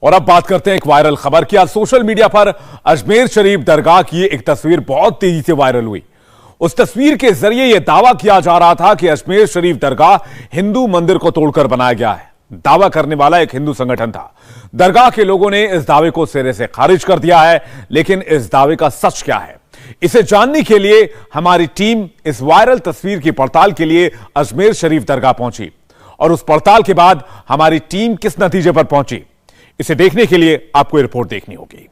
और अब बात करते हैं एक वायरल खबर की। आज सोशल मीडिया पर अजमेर शरीफ दरगाह की एक तस्वीर बहुत तेजी से वायरल हुई। उस तस्वीर के जरिए यह दावा किया जा रहा था कि अजमेर शरीफ दरगाह हिंदू मंदिर को तोड़कर बनाया गया है। दावा करने वाला एक हिंदू संगठन था। दरगाह के लोगों ने इस दावे को सिरे से खारिज कर दिया है, लेकिन इस दावे का सच क्या है, इसे जानने के लिए हमारी टीम इस वायरल तस्वीर की पड़ताल के लिए अजमेर शरीफ दरगाह पहुंची और उस पड़ताल के बाद हमारी टीम किस नतीजे पर पहुंची, इसे देखने के लिए आपको रिपोर्ट देखनी होगी।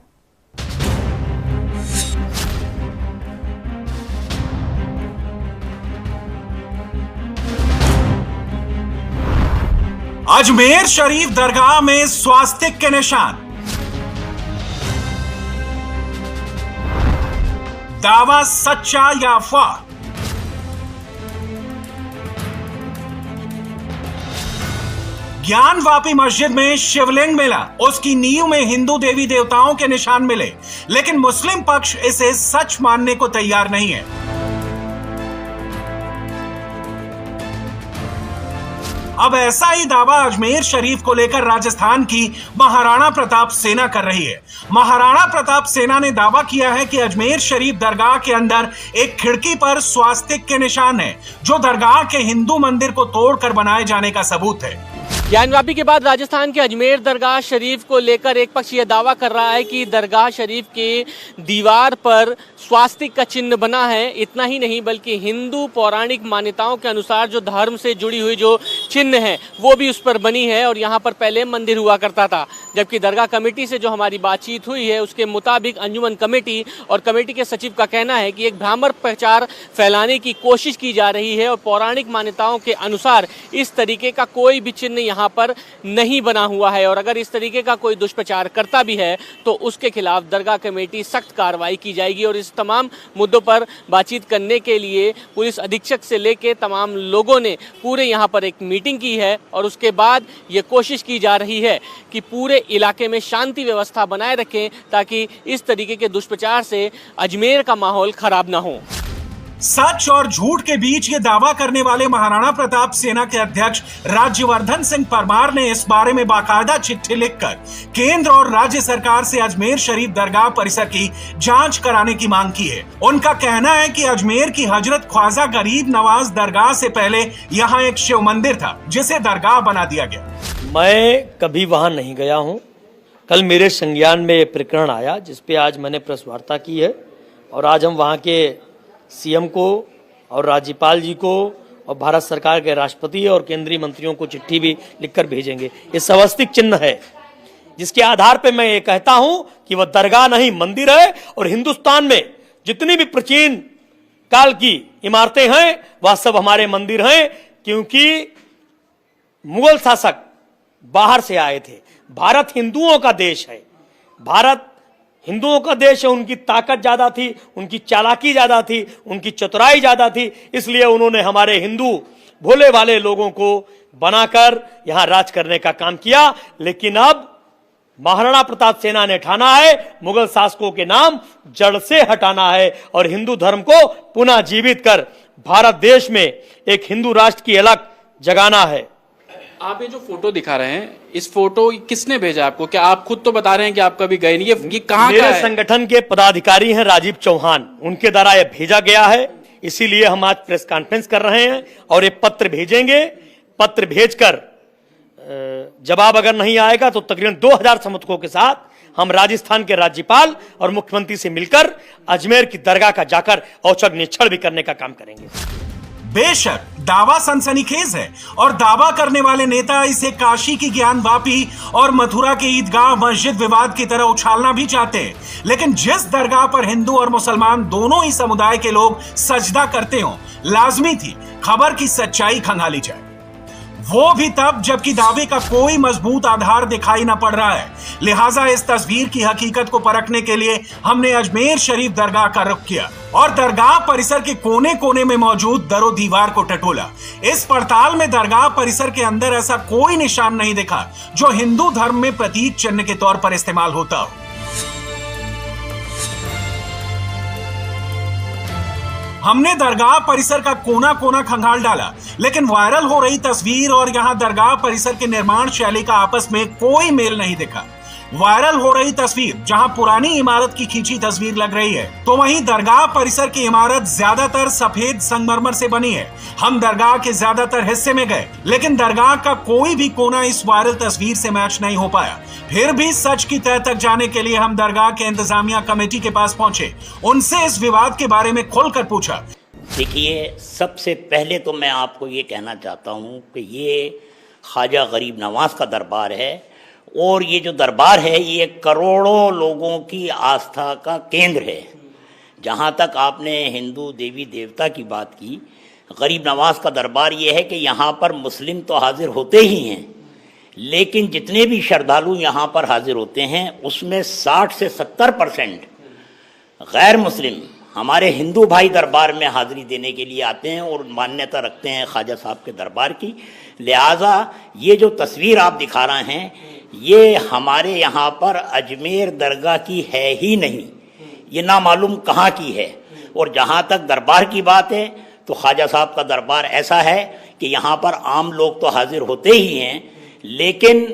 अजमेर शरीफ दरगाह में स्वास्तिक के निशान, दावा सच्चा या अफवाह? ज्ञानवापी मस्जिद में शिवलिंग मिला, उसकी नींव में हिंदू देवी देवताओं के निशान मिले, लेकिन मुस्लिम पक्ष इसे सच मानने को तैयार नहीं है। अब ऐसा ही दावा अजमेर शरीफ को लेकर राजस्थान की महाराणा प्रताप सेना कर रही है। महाराणा प्रताप सेना ने दावा किया है कि अजमेर शरीफ दरगाह के अंदर एक खिड़की पर स्वास्तिक के निशान है, जो दरगाह के हिंदू मंदिर को तोड़कर बनाए जाने का सबूत है। ज्ञानवापी के बाद राजस्थान के अजमेर दरगाह शरीफ को लेकर एक पक्ष यह दावा कर रहा है कि दरगाह शरीफ की दीवार पर स्वास्तिक का चिन्ह बना है। इतना ही नहीं बल्कि हिंदू पौराणिक मान्यताओं के अनुसार जो धर्म से जुड़ी हुई जो चिन्ह है वो भी उस पर बनी है और यहाँ पर पहले मंदिर हुआ करता था। जबकि दरगाह कमेटी से जो हमारी बातचीत हुई है उसके मुताबिक अंजुमन कमेटी और कमेटी के सचिव का कहना है कि एक भ्रामक प्रचार फैलाने की कोशिश की जा रही है और पौराणिक मान्यताओं के अनुसार इस तरीके का कोई भी चिन्ह यहाँ पर नहीं बना हुआ है और अगर इस तरीके का कोई दुष्प्रचार करता भी है तो उसके खिलाफ दरगाह कमेटी सख्त कार्रवाई की जाएगी। और इस तमाम मुद्दों पर बातचीत करने के लिए पुलिस अधीक्षक से लेकर तमाम लोगों ने पूरे यहाँ पर एक मीटिंग की है और उसके बाद ये कोशिश की जा रही है कि पूरे इलाके में शांति व्यवस्था बनाए रखें ताकि इस तरीके के दुष्प्रचार से अजमेर का माहौल खराब ना हो। सच और झूठ के बीच ये दावा करने वाले महाराणा प्रताप सेना के अध्यक्ष राज्यवर्धन सिंह परमार ने इस बारे में बाकायदा चिट्ठी लिखकर केंद्र और राज्य सरकार से अजमेर शरीफ दरगाह परिसर की जांच कराने की मांग की है। उनका कहना है कि अजमेर की हजरत ख्वाजा गरीब नवाज दरगाह से पहले यहाँ एक शिव मंदिर था जिसे दरगाह बना दिया गया। मैं कभी वहां नहीं गया हूँ। कल मेरे संज्ञान में ये प्रकरण आया जिसपे आज मैंने प्रेस वार्ता की है और आज हम वहाँ के सीएम को और राज्यपाल जी को और भारत सरकार के राष्ट्रपति और केंद्रीय मंत्रियों को चिट्ठी भी लिखकर भेजेंगे। ये स्वास्तिक चिन्ह है जिसके आधार पे मैं ये कहता हूं कि वह दरगाह नहीं मंदिर है और हिंदुस्तान में जितनी भी प्राचीन काल की इमारतें हैं वह सब हमारे मंदिर हैं, क्योंकि मुगल शासक बाहर से आए थे। भारत हिंदुओं का देश है, भारत हिंदुओं का देश है। उनकी ताकत ज्यादा थी, उनकी चालाकी ज्यादा थी, उनकी चतुराई ज्यादा थी, इसलिए उन्होंने हमारे हिंदू भोले वाले लोगों को बनाकर यहां राज करने का काम किया। लेकिन अब महाराणा प्रताप सेना ने ठाना है मुगल शासकों के नाम जड़ से हटाना है और हिंदू धर्म को पुनः जीवित कर भारत देश में एक हिंदू राष्ट्र की अलग जगाना है। आप ये जो फोटो दिखा रहे हैं, इस फोटो किसने भेजा आपको? क्या आप खुद तो बता रहे हैं कि आप कभी गए नहीं? ये कहाँ का है? मेरे संगठन के पदाधिकारी हैं राजीव चौहान, उनके द्वारा ये भेजा गया है, इसीलिए हम आज प्रेस कॉन्फ्रेंस कर रहे हैं और ये पत्र भेजेंगे। पत्र भेजकर जवाब अगर नहीं आएगा तो तकरीबन 2000 समर्थकों के साथ हम राजस्थान के राज्यपाल और मुख्यमंत्री से मिलकर अजमेर की दरगाह का जाकर औचक निरीक्षण भी करने का काम करेंगे। बेशक दावा सनसनीखेज है और दावा करने वाले नेता इसे काशी की ज्ञानवापी और मथुरा के ईदगाह मस्जिद विवाद की तरह उछालना भी चाहते हैं, लेकिन जिस दरगाह पर हिंदू और मुसलमान दोनों ही समुदाय के लोग सजदा करते हों, लाजमी थी खबर की सच्चाई खंगाली जाए, वो भी तब जबकि दावे का कोई मजबूत आधार दिखाई न पड़ रहा है। लिहाजा इस तस्वीर की हकीकत को परखने के लिए हमने अजमेर शरीफ दरगाह का रुख किया और दरगाह परिसर के कोने कोने में मौजूद दरो दीवार को टटोला। इस पड़ताल में दरगाह परिसर के अंदर ऐसा कोई निशान नहीं दिखा जो हिंदू धर्म में प्रतीक चिन्ह के तौर पर इस्तेमाल होता हो। हमने दरगाह परिसर का कोना कोना खंगाल डाला, लेकिन वायरल हो रही तस्वीर और यहां दरगाह परिसर के निर्माण शैली का आपस में कोई मेल नहीं दिखा। वायरल हो रही तस्वीर जहां पुरानी इमारत की खींची तस्वीर लग रही है, तो वहीं दरगाह परिसर की इमारत ज्यादातर सफेद संगमरमर से बनी है। हम दरगाह के ज्यादातर हिस्से में गए, लेकिन दरगाह का कोई भी कोना इस वायरल तस्वीर से मैच नहीं हो पाया। फिर भी सच की तह तक जाने के लिए हम दरगाह के इंतजामिया कमेटी के पास पहुंचे, उनसे इस विवाद के बारे में खोलकर पूछा। देखिए, सबसे पहले तो मैं आपको ये कहना चाहता हूँ कि ये ख्वाजा गरीब नवाज का दरबार है, और ये जो दरबार है ये करोड़ों लोगों की आस्था का केंद्र है। जहाँ तक आपने हिंदू देवी देवता की बात की, गरीब नवाज का दरबार ये है कि यहाँ पर मुस्लिम तो हाजिर होते ही हैं, लेकिन जितने भी श्रद्धालु यहाँ पर हाजिर होते हैं उसमें 60 से 70% गैर मुस्लिम हमारे हिंदू भाई दरबार में हाजिरी देने के लिए आते हैं और मान्यता रखते हैं ख्वाजा साहब के दरबार की। लिहाजा ये जो तस्वीर आप दिखा रहे हैं ये हमारे यहाँ पर अजमेर दरगाह की है ही नहीं, ये ना मालूम कहाँ की है। और जहाँ तक दरबार की बात है तो ख्वाजा साहब का दरबार ऐसा है कि यहाँ पर आम लोग तो हाजिर होते ही हैं, लेकिन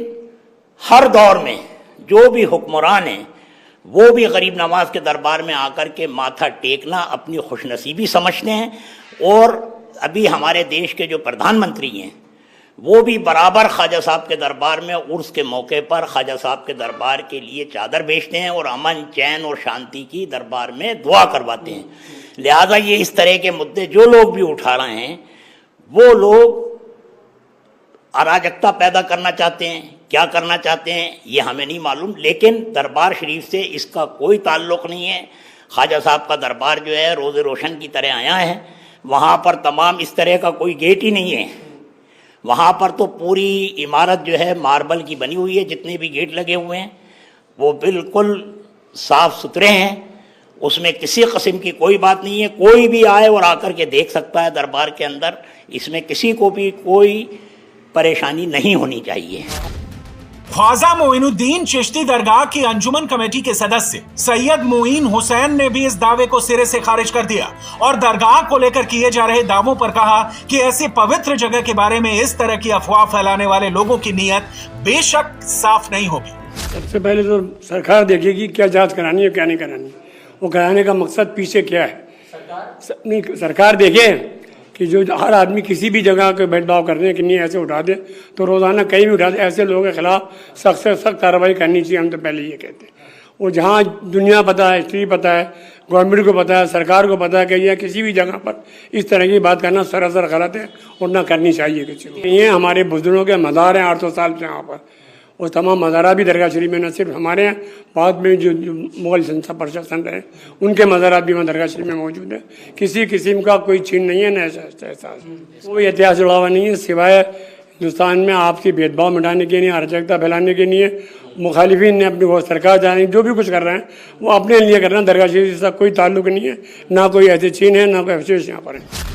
हर दौर में जो भी हुक्मरान हैं वो भी गरीब नवाज के दरबार में आकर के माथा टेकना अपनी खुशनसीबी समझते हैं। और अभी हमारे देश के जो प्रधानमंत्री हैं वो भी बराबर ख्वाजा साहब के दरबार में उर्स के मौके पर ख्वाजा साहब के दरबार के लिए चादर बेचते हैं और अमन चैन और शांति की दरबार में दुआ करवाते हैं। लिहाजा ये इस तरह के मुद्दे जो लोग भी उठा रहे हैं वो लोग अराजकता पैदा करना चाहते हैं, क्या करना चाहते हैं ये हमें नहीं मालूम, लेकिन दरबार शरीफ से इसका कोई ताल्लुक़ नहीं है। ख्वाजा साहब का दरबार जो है रोज़े रोशन की तरह आया है, वहाँ पर तमाम इस तरह का कोई गेट ही नहीं है। वहाँ पर तो पूरी इमारत जो है मार्बल की बनी हुई है, जितने भी गेट लगे हुए हैं वो बिल्कुल साफ़ सुथरे हैं, उसमें किसी किस्म की कोई बात नहीं है। कोई भी आए और आकर के देख सकता है दरबार के अंदर, इसमें किसी को भी कोई परेशानी नहीं होनी चाहिए। ख्वाजा मोइनुद्दीन चिश्ती दरगाह की अंजुमन कमेटी के सदस्य सैयद मोइन हुसैन ने भी इस दावे को सिरे से खारिज कर दिया और दरगाह को लेकर किए जा रहे दावों पर कहा कि ऐसी पवित्र जगह के बारे में इस तरह की अफवाह फैलाने वाले लोगों की नीयत बेशक साफ नहीं होगी। सबसे पहले तो सरकार देखेगी क्या जांच करानी है क्या नहीं करानी, वो कराने का मकसद पीछे क्या है। सरकार देखे कि जो हर आदमी किसी भी जगह के भेदभाव करने हैं कि नहीं ऐसे उठा दे, तो रोज़ाना कहीं भी उठा दे, ऐसे लोगों के खिलाफ सख्त से सख्त कार्रवाई करनी चाहिए। हम तो पहले ये कहते हैं। और जहाँ दुनिया पता है, हिस्ट्री पता है, गवर्नमेंट को पता है, सरकार को पता है कि यह किसी भी जगह पर इस तरह की बात करना सरासर गलत है और ना करनी चाहिए किसी को। ये हमारे बुजुर्गों के मज़ार हैं 800 साल से यहाँ पर, और तमाम मज़ारा भी दरगाह शरीफ में न सिर्फ हमारे हैं, बाद में जो मुगल संसद प्रशासन रहे उनके मज़ारात भी दरगाह शरीफ में मौजूद है। किसी किस्म का कोई छीन नहीं है, न एहसास कोई इतिहास जुड़ा हुआ नहीं है, सिवाय हिंदुस्तान में आपसी भेदभाव मिटाने के लिए, अराजकता फैलाने के लिए मुखालिफिन ने अपनी वो सरकार जाने जो भी कुछ कर रहे हैं वो अपने लिए कर रहे हैं। दरगाह शरीफ से कोई ताल्लुक नहीं है, ना कोई ऐसे छीन है, ना कोई अवशेष यहाँ पर है।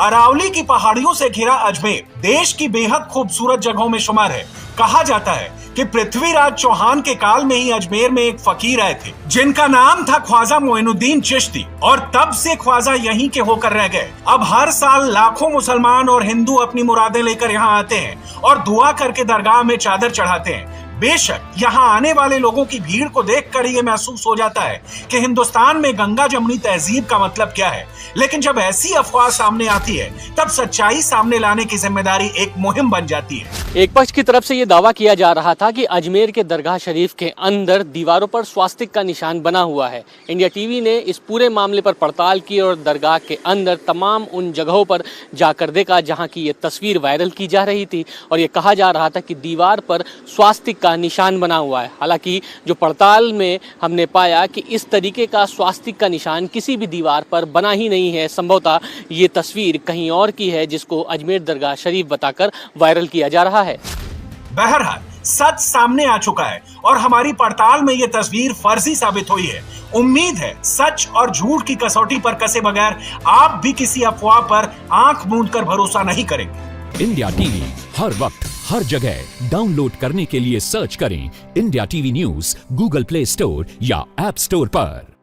अरावली की पहाड़ियों से घिरा अजमेर देश की बेहद खूबसूरत जगहों में शुमार है। कहा जाता है कि पृथ्वीराज चौहान के काल में ही अजमेर में एक फकीर आए थे जिनका नाम था ख्वाजा मोइनुद्दीन चिश्ती, और तब से ख्वाजा यहीं के होकर रह गए। अब हर साल लाखों मुसलमान और हिंदू अपनी मुरादें लेकर यहाँ आते हैं और दुआ करके दरगाह में चादर चढ़ाते हैं। बेशक यहाँ आने वाले लोगों की भीड़ को देखकर ये महसूस हो जाता है कि हिंदुस्तान में गंगा जमुनी तहजीब का मतलब क्या है, लेकिन जब ऐसी अफवाह सामने आती है तब सच्चाई सामने लाने की जिम्मेदारी एक मुहिम बन जाती है। एक पक्ष की तरफ से ये दावा किया जा रहा था कि अजमेर के दरगाह शरीफ के अंदर दीवारों पर स्वास्तिक का निशान बना हुआ है। इंडिया टीवी ने इस पूरे मामले पर पड़ताल की और दरगाह के अंदर तमाम उन जगहों पर जाकर देखा जहां की ये तस्वीर वायरल की जा रही थी और ये कहा जा रहा था कि दीवार पर स्वास्तिक का निशान बना हुआ है। हालांकि जो पड़ताल में हमने पाया कि इस तरीके का स्वास्तिक का निशान किसी भी दीवार पर बना ही नहीं है। संभवतः ये तस्वीर कहीं और की है जिसको अजमेर दरगाह शरीफ बताकर वायरल किया जा रहा है। बहरहाल सच सामने आ चुका है और हमारी पड़ताल में ये तस्वीर फर्जी साबित हुई है। उम्मीद है सच और झूठ की कसौटी पर कसे बगैर आप भी किसी अफवाह पर आंख मूंदकर भरोसा नहीं करेंगे। इंडिया टीवी हर वक्त हर जगह डाउनलोड करने के लिए सर्च करें India TV news Google play store या ऐप स्टोर पर।